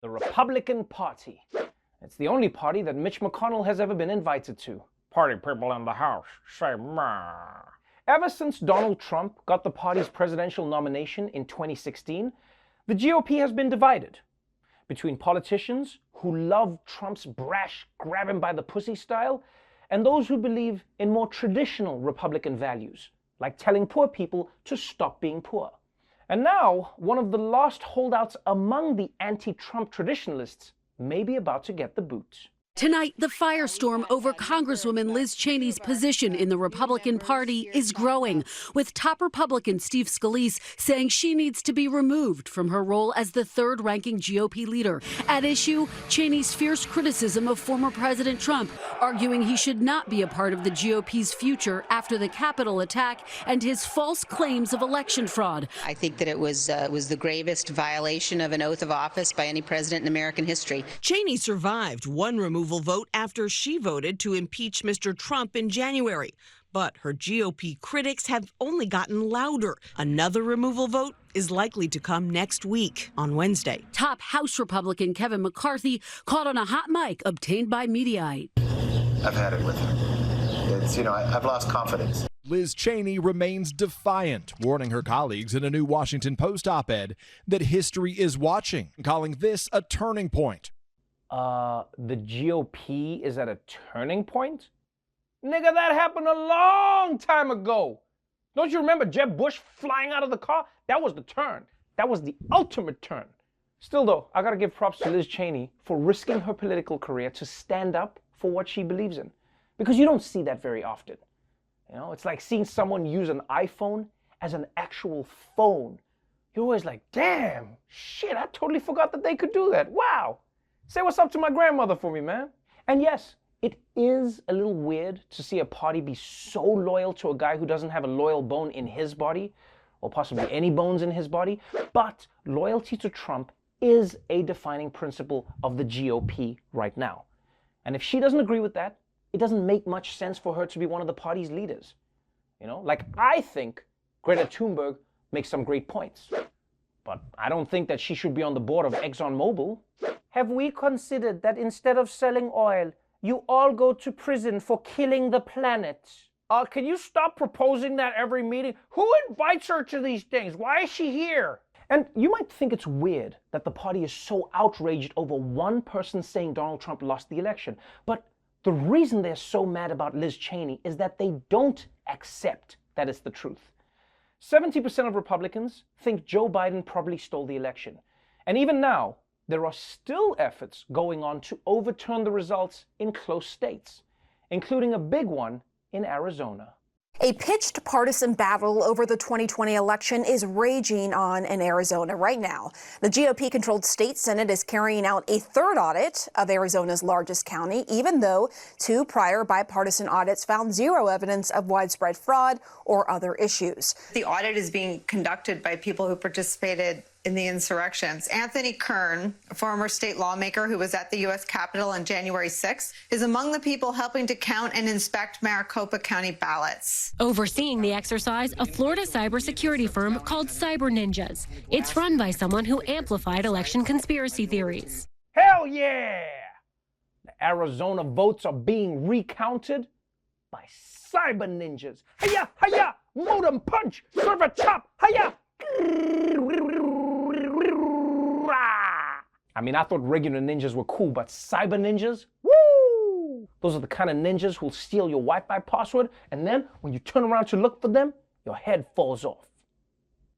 The Republican Party. It's the only party that Mitch McConnell has ever been invited to. Party people in the House say ma. Ever since Donald Trump got the party's presidential nomination in 2016, the GOP has been divided between politicians who love Trump's brash grab him by the pussy style and those who believe in more traditional Republican values, like telling poor people to stop being poor. And now, one of the last holdouts among the anti-Trump traditionalists may be about to get the boot. Tonight, the firestorm over Congresswoman Liz Cheney's position in the Republican Party is growing, with top Republican Steve Scalise saying she needs to be removed from her role as the third-ranking GOP leader. At issue, Cheney's fierce criticism of former President Trump, arguing he should not be a part of the GOP's future after the Capitol attack and his false claims of election fraud. I think that it was the gravest violation of an oath of office by any president in American history. Cheney survived one removal vote after she voted to impeach Mr. Trump in January. But her GOP critics have only gotten louder. Another removal vote is likely to come next week on Wednesday. Top House Republican Kevin McCarthy caught on a hot mic obtained by Mediaite. I've had it with her. It's, I've lost confidence. Liz Cheney remains defiant, warning her colleagues in a new Washington Post op-ed that history is watching, calling this a turning point. The GOP is at a turning point? Nigga, that happened a long time ago. Don't you remember Jeb Bush flying out of the car? That was the turn. That was the ultimate turn. Still though, I gotta give props to Liz Cheney for risking her political career to stand up for what she believes in. Because you don't see that very often. It's like seeing someone use an iPhone as an actual phone. You're always like, damn, shit, I totally forgot that they could do that. Wow. Say what's up to my grandmother for me, man. And yes, it is a little weird to see a party be so loyal to a guy who doesn't have a loyal bone in his body, or possibly any bones in his body, but loyalty to Trump is a defining principle of the GOP right now. And if she doesn't agree with that, it doesn't make much sense for her to be one of the party's leaders. Like I think Greta Thunberg makes some great points, but I don't think that she should be on the board of ExxonMobil. Have we considered that instead of selling oil, you all go to prison for killing the planet? Can you stop proposing that every meeting? Who invites her to these things? Why is she here? And you might think it's weird that the party is so outraged over one person saying Donald Trump lost the election. But the reason they're so mad about Liz Cheney is that they don't accept that it's the truth. 70% of Republicans think Joe Biden probably stole the election. And even now, there are still efforts going on to overturn the results in close states, including a big one in Arizona. A pitched partisan battle over the 2020 election is raging on in Arizona right now. The GOP-controlled state Senate is carrying out a third audit of Arizona's largest county, even though two prior bipartisan audits found zero evidence of widespread fraud or other issues. The audit is being conducted by people who participated in the insurrections. Anthony Kern, a former state lawmaker who was at the U.S. Capitol on January 6th, is among the people helping to count and inspect Maricopa County ballots. Overseeing the exercise, a Florida cybersecurity firm called Cyber Ninjas. It's run by someone who amplified election conspiracy theories. Hell yeah! The Arizona votes are being recounted by Cyber Ninjas. Hiya, hiya, modem punch, serve a chop, hiya! I thought regular ninjas were cool, but cyber ninjas? Woo! Those are the kind of ninjas who'll steal your Wi-Fi password, and then when you turn around to look for them, your head falls off.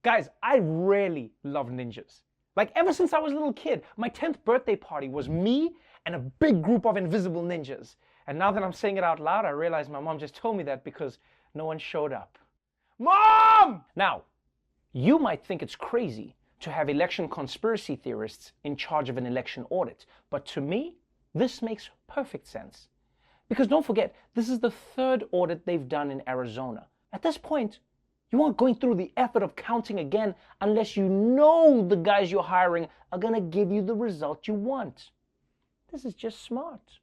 Guys, I really love ninjas. Like ever since I was a little kid, my 10th birthday party was me and a big group of invisible ninjas. And now that I'm saying it out loud, I realize my mom just told me that because no one showed up. Mom! Now, you might think it's crazy to have election conspiracy theorists in charge of an election audit. But to me, this makes perfect sense. Because don't forget, this is the third audit they've done in Arizona. At this point, you aren't going through the effort of counting again unless you know the guys you're hiring are going to give you the result you want. This is just smart.